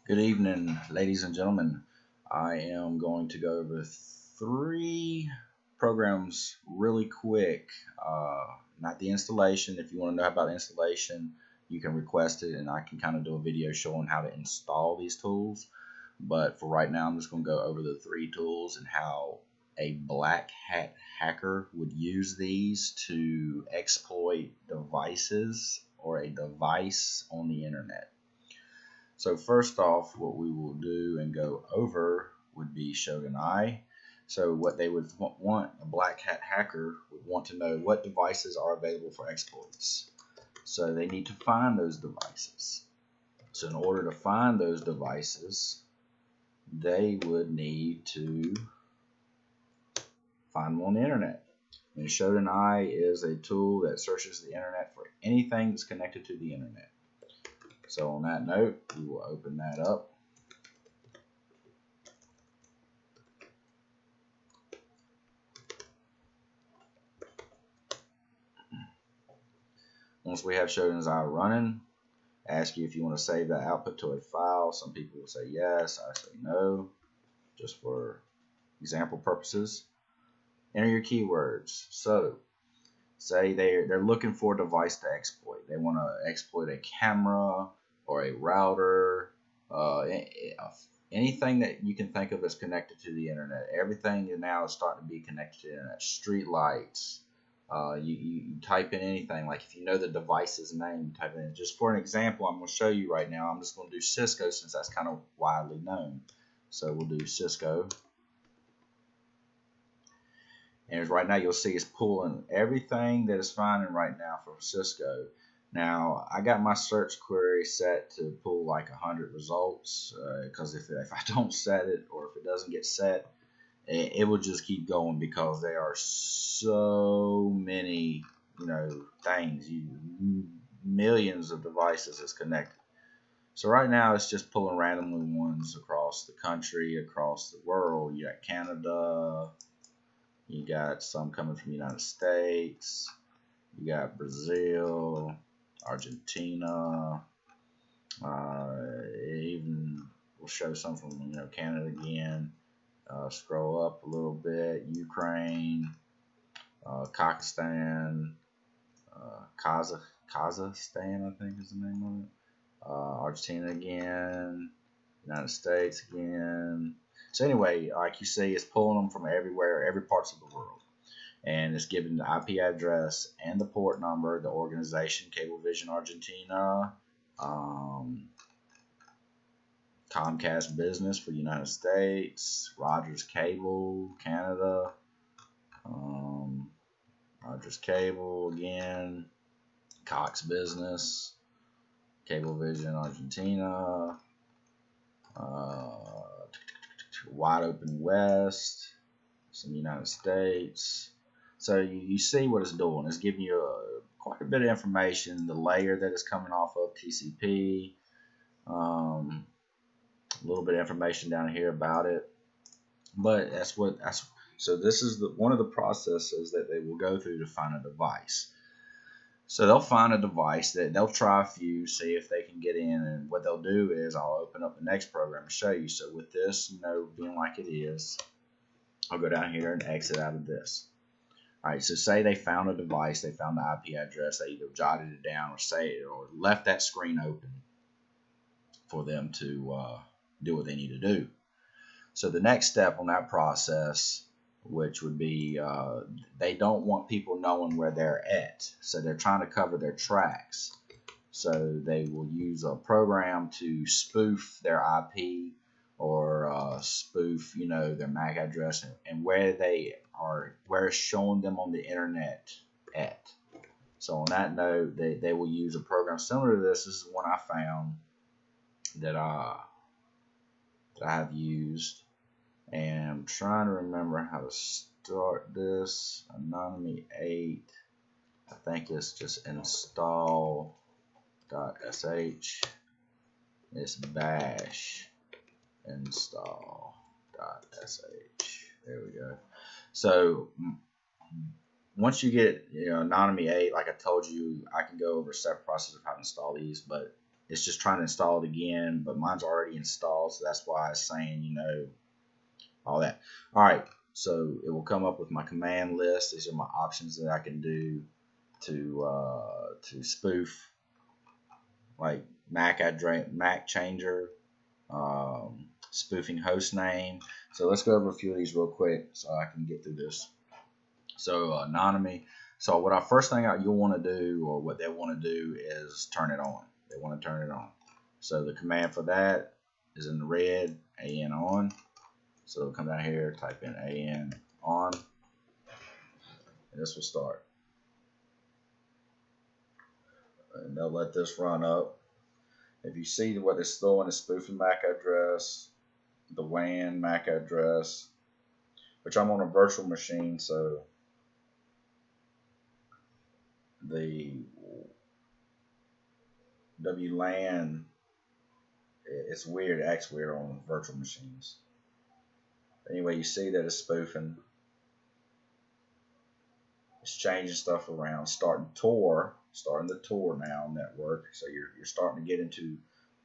Good evening, ladies and gentlemen. I am going to go over three programs really quick. Not the installation. If you want to know about installation, you can request it, and I can kind of do a video showing how to install these tools. But for right now, I'm just going to go over the three tools and how a black hat hacker would use these to exploit devices or a device on the internet. So first off, what we will do and go over would be Shodan-Eye. So what they would want, a black hat hacker would want to know what devices are available for exploits. So they need to find those devices. So in order to find those devices, they would need to find them on the internet. And Shodan-Eye is a tool that searches the internet for anything that's connected to the internet. So on that note, we will open that up. Once we have Shodan-Eye running, ask you if you want to save that output to a file. Some people will say yes, I say no, just for example purposes. Enter your keywords. So say they're looking for a device to exploit. They want to exploit a camera or a router, anything that you can think of that's connected to the internet. Everything now is starting to be connected to the internet. Street lights. You type in anything, like if you know the device's name, you type in. Just for an example, I'm going to show you right now. I'm just going to do Cisco since that's kind of widely known. So we'll do Cisco. And right now you'll see it's pulling everything that it's finding right now from Cisco. Now I got my search query set to pull like 100 results because if I don't set it, or if it doesn't get set, it will just keep going because there are so many things, millions of devices that's connected. So right now it's just pulling randomly ones across the country, across the world. You got Canada, you got some coming from the United States, you got Brazil, Argentina, even we'll show some from Canada again. Scroll up a little bit. Ukraine, Kazakhstan, Kazakhstan, I think is the name of it. Argentina again, United States again. So anyway, like you see, it's pulling them from everywhere, every parts of the world. And it's giving the IP address and the port number, the organization, Cablevision Argentina, Comcast Business for the United States, Rogers Cable, Canada, Rogers Cable again, Cox Business, Cablevision Argentina, Wide Open West, some United States. So you see what it's doing. It's giving you quite a bit of information, the layer that it's coming off of, TCP, a little bit of information down here about it. But so this is one of the processes that they will go through to find a device. So they'll find a device that they'll try a few, see if they can get in, and what they'll do is I'll open up the next program to show you. So with this being like it is, I'll go down here and exit out of this. All right, so say they found a device, they found the IP address, they either jotted it down or left that screen open for them to do what they need to do. So the next step on that process, which would be they don't want people knowing where they're at, so they're trying to cover their tracks. So they will use a program to spoof their IP or spoof their MAC address and where they are, where it's showing them on the internet at. So on that note, they will use a program similar to this. This is one I found that I have used, and I'm trying to remember how to start this. Anonym8, I think it's just install.sh. It's bash install.sh. There we go. So once you get Anonym8, like I told you, I can go over separate process of how to install these, but it's just trying to install it again, but mine's already installed, so that's why it's saying, you know, all that. All right, so it will come up with my command list. These are my options that I can do to spoof, like MAC address, MAC changer, spoofing host name. So let's go over a few of these real quick so I can get through this. So Anonym8. So what first thing you'll want to do, or what they want to do, is turn it on. They want to turn it on. So the command for that is in the red, AN on. So it'll come down here, type in AN on, and this will start. And they'll let this run up. If you see what it's throwing is spoofing MAC address, the WAN MAC address, which I'm on a virtual machine, so the WLAN, it's weird, it acts weird on virtual machines. Anyway, you see that it's spoofing. It's changing stuff around, starting the Tor now network. So you're starting to get into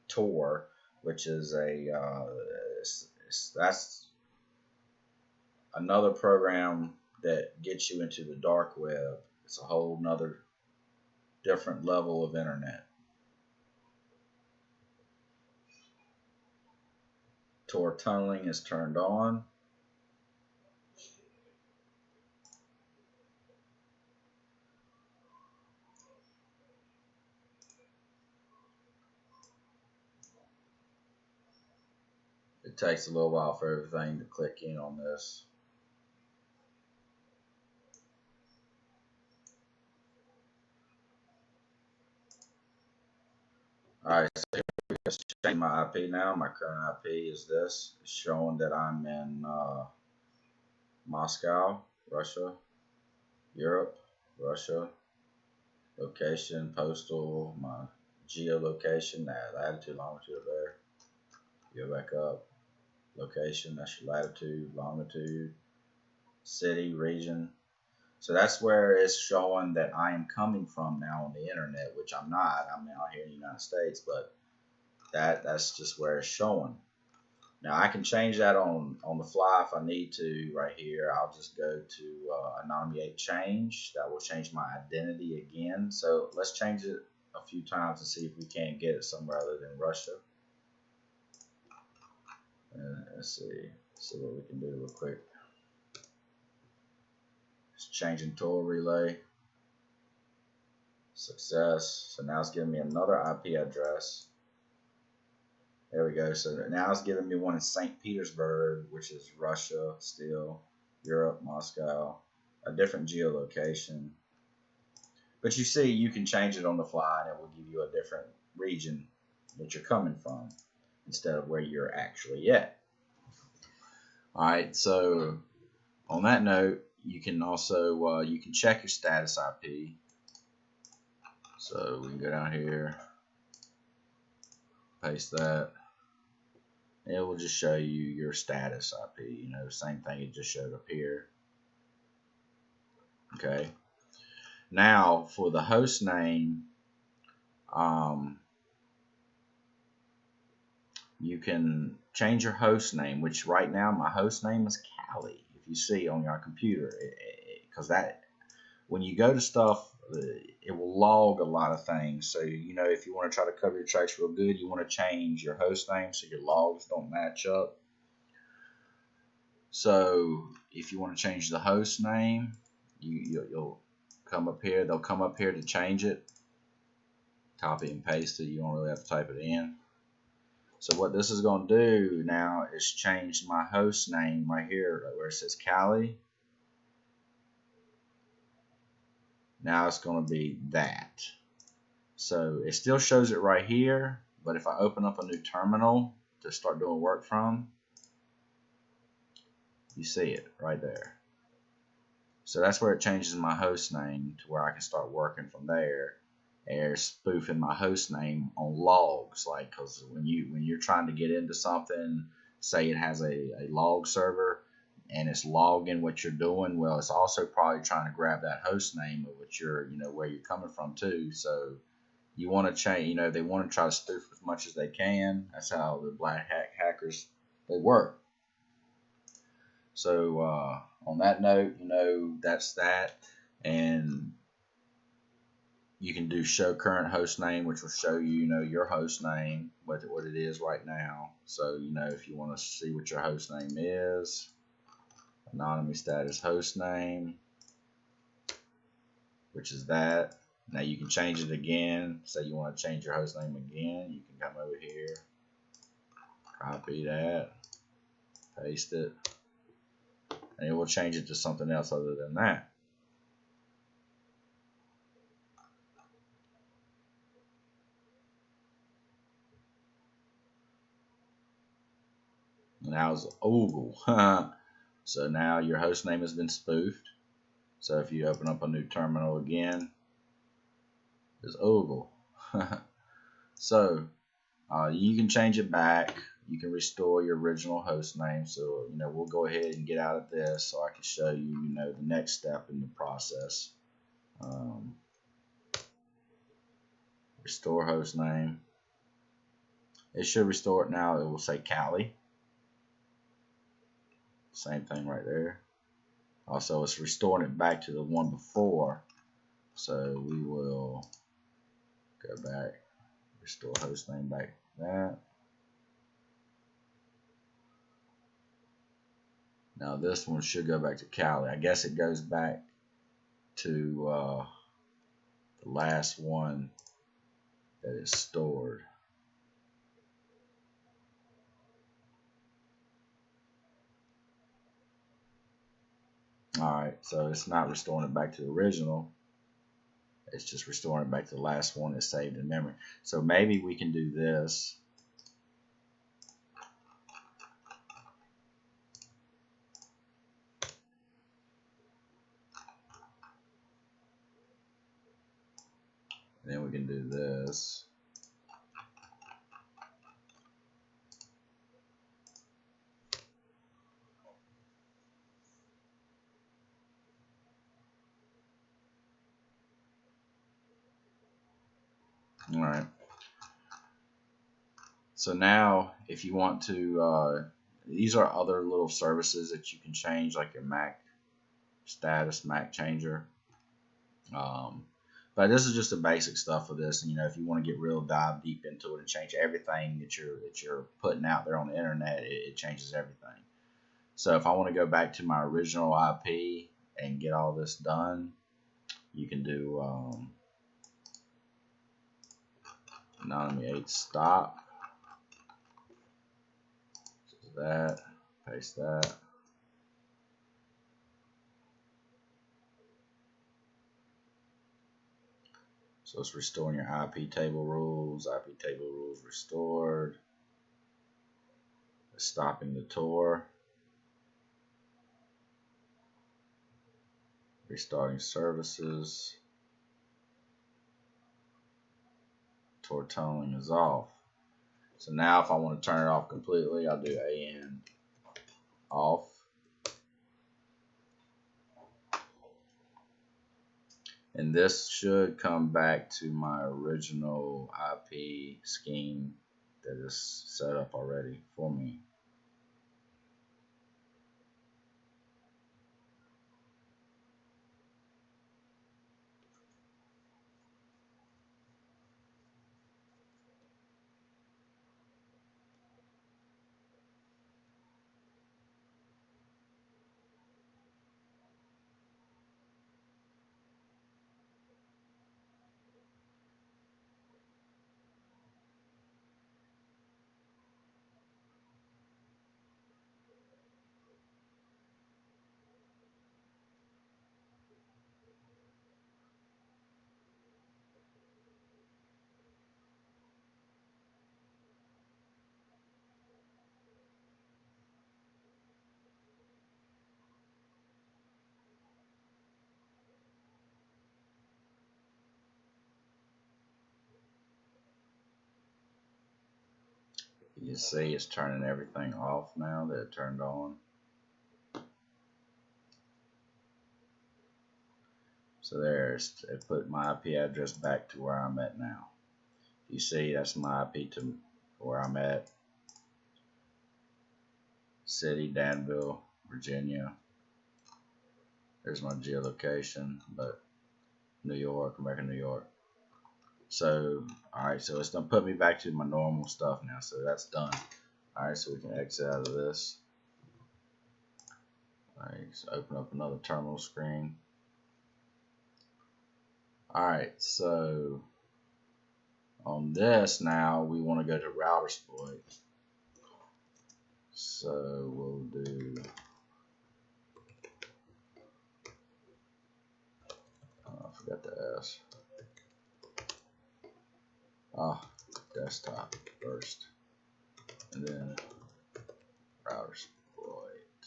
Tor, which is that's another program that gets you into the dark web. It's a whole nother different level of internet. Tor tunneling is turned on. It takes a little while for everything to click in on this. Alright, so here we go. Change my IP now. My current IP is this. It's showing that I'm in Moscow, Russia, Europe, Russia. Location, postal, my geolocation, that latitude, longitude up there. Go back up. Location, that's your latitude, longitude, city, region. So that's where it's showing that I am coming from now on the internet, which I'm not. I'm out here in the United States, but that's just where it's showing. Now I can change that on the fly if I need to. Right here, I'll just go to Anonym8 change. That will change my identity again. So let's change it a few times and see if we can't get it somewhere other than Russia. Let's see what we can do real quick. It's changing Tor relay. Success. So now it's giving me another IP address. There we go. So now it's giving me one in St. Petersburg, which is Russia still, Europe, Moscow, a different geolocation. But you see, you can change it on the fly, and it will give you a different region that you're coming from instead of where you're actually at. All right. So on that note, you can also you can check your status IP. So we can go down here, paste that. It will just show you your status IP. You know, same thing it just showed up here. Okay. Now for the host name, you can change your host name, which right now my host name is Cali. If you see on your computer, because that when you go to stuff, it will log a lot of things. So, you know, if you want to try to cover your tracks real good, you want to change your host name so your logs don't match up. So if you want to change the host name, you'll come up here. They'll come up here to change it. Copy and paste it. You don't really have to type it in. So what this is going to do now is change my host name right here where it says Cali. Now it's going to be that. So it still shows it right here, but if I open up a new terminal to start doing work from, you see it right there. So that's where it changes my host name to where I can start working from there. And spoofing my host name on logs, like, because when you're trying to get into something, say it has a log server, and it's logging what you're doing, well, it's also probably trying to grab that host name of what you're, you know, where you're coming from too. So you want to change, they want to try to spoof as much as they can. That's how the black hackers, they work. So on that note, that's that. And you can do show current host name, which will show you, your host name, what it is right now. So, if you want to see what your host name is, anonymous status host name, which is that. Now you can change it again. Say you want to change your host name again. You can come over here, copy that, paste it, and it will change it to something else other than that. Now it's Ogle. So now your host name has been spoofed. So if you open up a new terminal again, it's Ogle. So you can change it back. You can restore your original host name. So we'll go ahead and get out of this so I can show you the next step in the process. Restore host name. It should restore it now. It will say Cali. Same thing right there. Also, it's restoring it back to the one before. So we will go back, restore host name back to that. Now this one should go back to Cali. I guess it goes back to the last one that is stored. Alright, so it's not restoring it back to the original. It's just restoring it back to the last one that's saved in memory. So maybe we can do this. Then we can do this. All right. So now, if you want to, these are other little services that you can change, like your Mac status, Mac changer. But this is just the basic stuff for this. And, if you want to get real dive deep into it and change everything that you're putting out there on the internet, it changes everything. So if I want to go back to my original IP and get all this done, you can do Anonym8 stop. That, paste that. So it's restoring your IP table rules. IP table rules restored. It's stopping the Tor. Restarting services. Tor tunneling is off. So now if I want to turn it off completely, I'll do AN off. And this should come back to my original IP scheme that is set up already for me. You see it's turning everything off now that it turned on. So there's, it put my IP address back to where I'm at now. You see, that's my IP to where I'm at. City, Danville, Virginia. There's my geolocation, but New York, American New York. So, alright, so it's gonna put me back to my normal stuff now, so that's done. Alright, so we can exit out of this. Alright, so open up another terminal screen. Alright, so on this now, we want to go to Routersploit. So we'll do I forgot the S. Desktop first, and then Routersploit,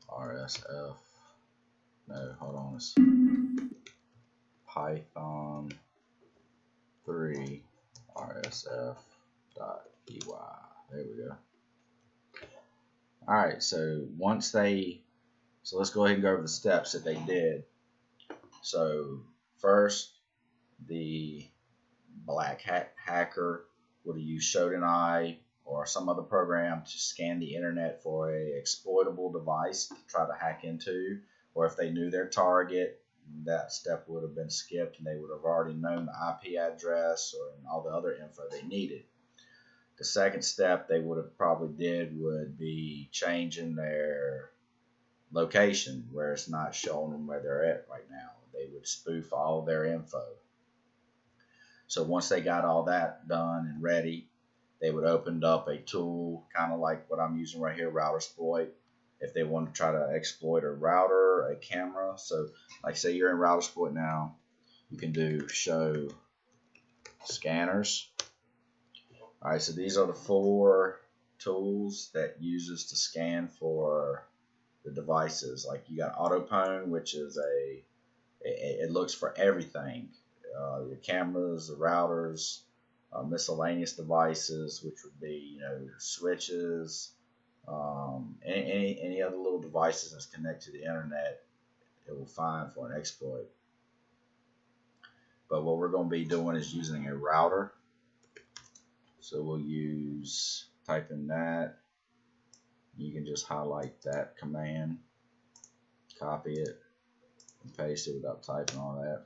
RSF. No, hold on. It's Python 3 RSF.py. There we go. Alright, so let's go ahead and go over the steps that they did. So first, the black hacker would have used Shodan-Eye or some other program to scan the internet for a exploitable device to try to hack into, or if they knew their target, that step would have been skipped and they would have already known the IP address and all the other info they needed. The second step they would have probably did would be changing their location where it's not showing them where they're at right now. They would spoof all their info. So once they got all that done and ready, they would open up a tool kind of like what I'm using right here, Routersploit, if they want to try to exploit a router, a camera. So like say you're in Routersploit now, you can do show scanners. Alright, so these are the 4 tools that uses to scan for the devices. Like you got Autopwn, which is it looks for everything. Your cameras, the routers, miscellaneous devices, which would be switches, any other little devices that's connected to the internet, it will find for an exploit. But what we're going to be doing is using a router. So we'll type in that. You can just highlight that command, copy it, and paste it without typing all that.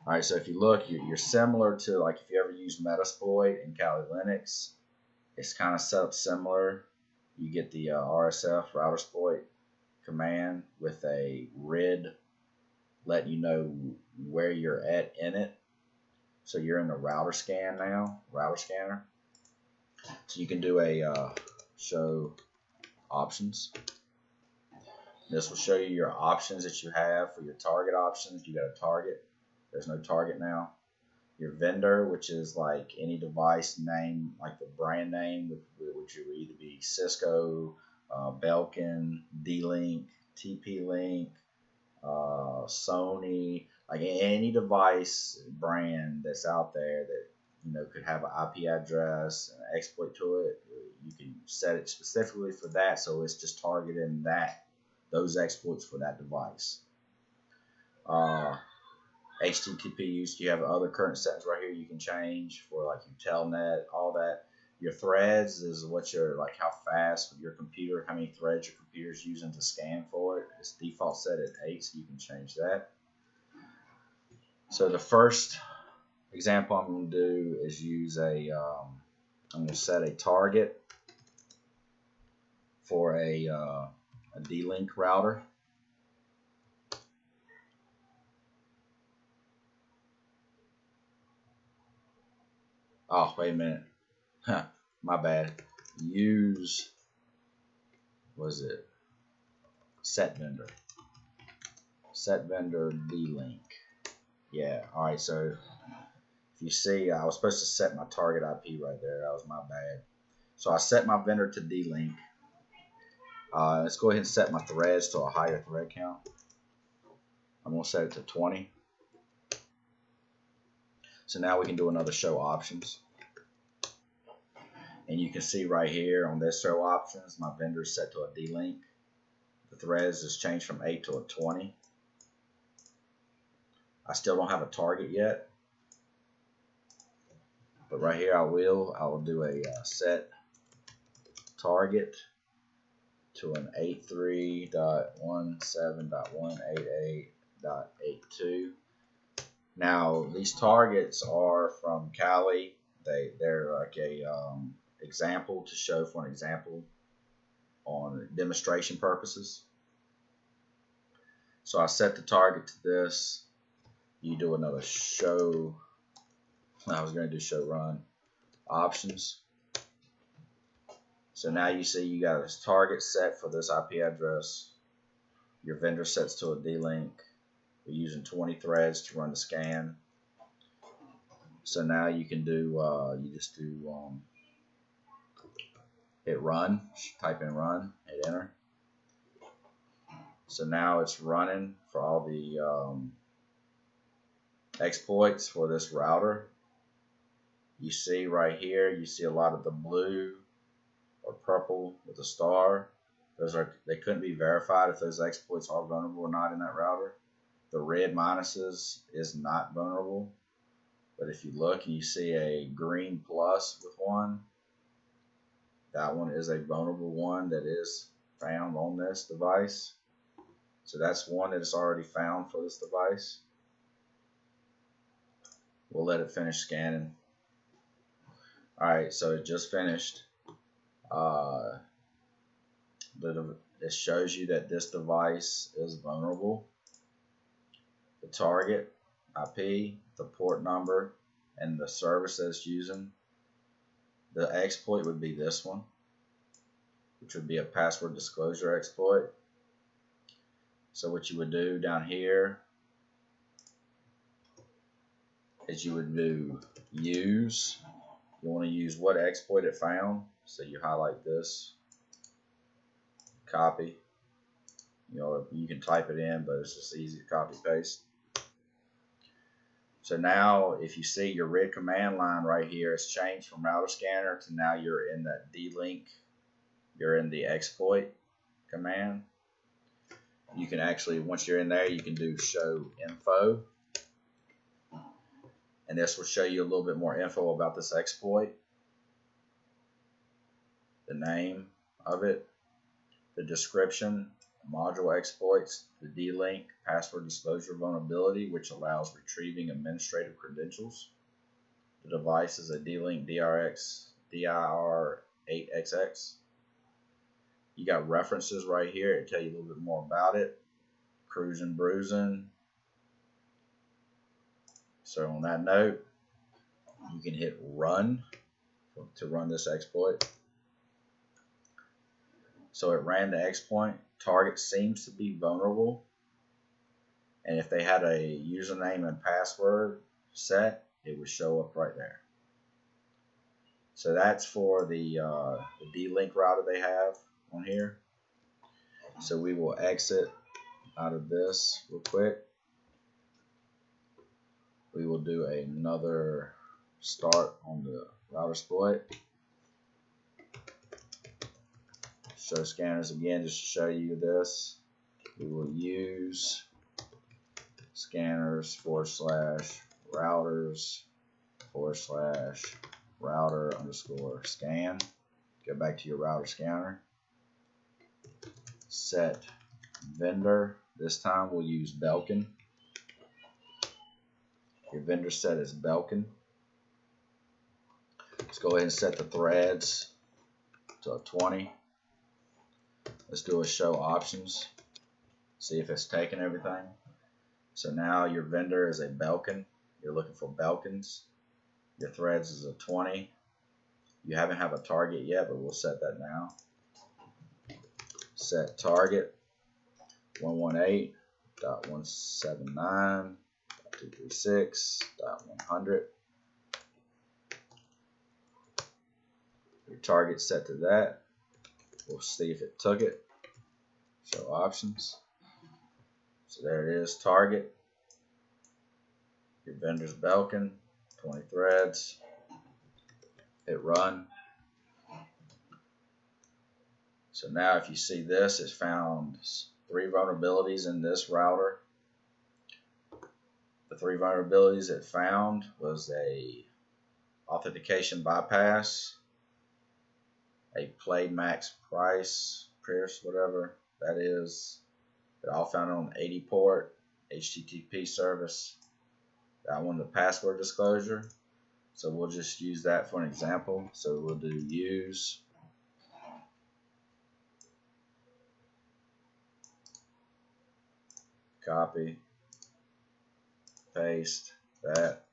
Alright, so if you look, you're similar to, like, if you ever use Metasploit in Kali Linux, it's kind of set up similar. You get the RSF Routersploit command with a RID letting you know where you're at in it. So you're in the router scan now, router scanner. So you can do a show options. This will show you your options that you have for your target options. You got a target. There's no target now. Your vendor, which is like any device name, like the brand name, which would either be Cisco, Belkin, D-Link, TP-Link, Sony, like any device brand that's out there that could have an IP address and an exploit to it. You can set it specifically for that, so it's just targeting those exploits for that device. HTTP use, you have other current settings right here you can change for like your telnet, all that. Your threads is what like how fast your computer, how many threads your computer is using to scan for it. It's default set at 8, so you can change that. So the first example I'm going to do is use I'm going to set a target for a D-Link router. Oh, wait a minute. Huh, my bad. Set vendor. Set vendor D-Link. Yeah, alright, so if you see, I was supposed to set my target IP right there. That was my bad. So I set my vendor to D-Link. Let's go ahead and set my threads to a higher thread count. I'm going to set it to 20. So now we can do another show options. And you can see right here on this show options, my vendor is set to a D-Link. The threads is changed from 8 to a 20. I still don't have a target yet, but right here I will do a set target to an 83.17.188.82. Now these targets are from Kali. They're like a example to show for an example on demonstration purposes. So I set the target to this. You do another show. I was going to do show run options. So now you see you got this target set for this IP address. Your vendor sets to a D-Link. We're using 20 threads to run the scan. So now you can do, you just do hit run, type in run, hit enter. So now it's running for all the exploits for this router. You see right here, you see a lot of the blue or purple with a star. They couldn't be verified if those exploits are vulnerable or not in that router. The red minuses is not vulnerable, but if you look and you see a green plus with one, that one is a vulnerable one that is found on this device. So that's one that is already found for this device. We'll let it finish scanning. Alright, so it just finished. It shows you that this device is vulnerable. The target, IP, the port number, and the service that it's using. The exploit would be this one, which would be a password disclosure exploit. So what you would do down here is you would do use. You want to use what exploit it found. So you highlight this, copy. You can type it in, but it's just easy to copy paste. So now if you see your red command line right here, it's changed from router scanner to now you're in that D-Link. You're in the exploit command. You can actually, once you're in there, you can do show info. And this will show you a little bit more info about this exploit. The name of it, the description, module exploits, the D-Link, password disclosure vulnerability, which allows retrieving administrative credentials. The device is a D-Link DIR8XX. You got references right here. It'll tell you a little bit more about it. Cruising, bruising. So on that note, you can hit run to run this exploit. So it ran the exploit. Target seems to be vulnerable. And if they had a username and password set, it would show up right there. So that's for the D-Link router they have on here. So we will exit out of this real quick. We will do another start on the Routersploit. Show scanners again just to show you this. We will use scanners /routers /router_scan. Go back to your router scanner. Set vendor. This time we'll use Belkin. Your vendor set is Belkin. Let's go ahead and set the threads to 20. Let's do a show options. See if it's taken everything. So now your vendor is a Belkin. You're looking for Belkins. Your threads is a 20. You haven't have a target yet, but we'll set that now. Set target 118.179.236.100. Your target set to that. We'll see if it took it. Show options. So there it is, target. Your vendor's Belkin, 20 threads. Hit run. So now if you see this, it's found 3 vulnerabilities in this router. The 3 vulnerabilities it found was a authentication bypass, a play max price, Pierce, whatever that is. They're all found on 80 port HTTP service. That one, the password disclosure. So we'll just use that for an example. So we'll do use copy, paste that.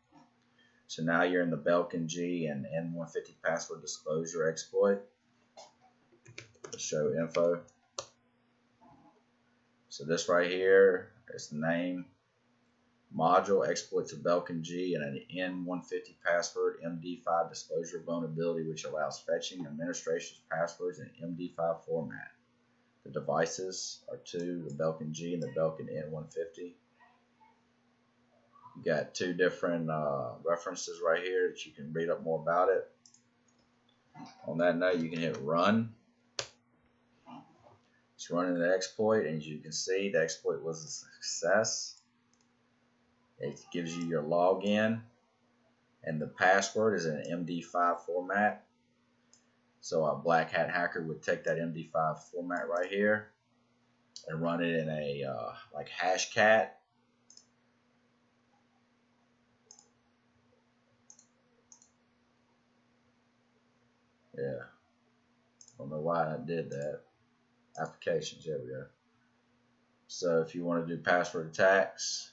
So now you're in the Belkin G and N150 password disclosure exploit. Show info. So this right here is the name. Module exploits a Belkin G and an N150 password MD5 disclosure vulnerability, which allows fetching administration's passwords in MD5 format. The devices are 2, the Belkin G and the Belkin N150. You got 2 different references right here that you can read up more about it. On that note, you can hit run. It's running the exploit, and as you can see, the exploit was a success. It gives you your login, and the password is in an MD5 format. So a black hat hacker would take that MD5 format right here and run it in a like hashcat. Yeah, don't know why I did that. Applications, there we go. So if you want to do password attacks,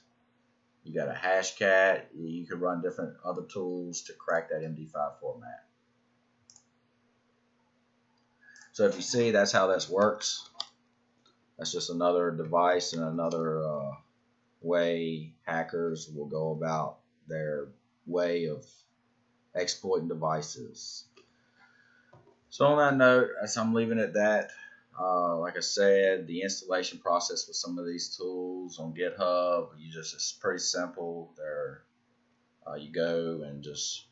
you got a hashcat. You can run different other tools to crack that MD5 format. So if you see, that's how this works. That's just another device and another way hackers will go about their way of exploiting devices. So on that note, as I'm leaving it at that, like I said, the installation process for some of these tools on GitHub, it's pretty simple. You go and just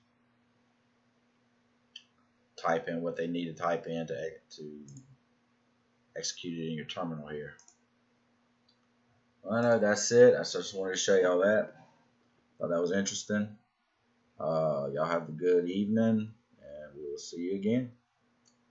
type in what they need to type in to execute it in your terminal here. Well, no, that's it. I just wanted to show y'all that. Thought that was interesting. Y'all have a good evening, and we will see you again.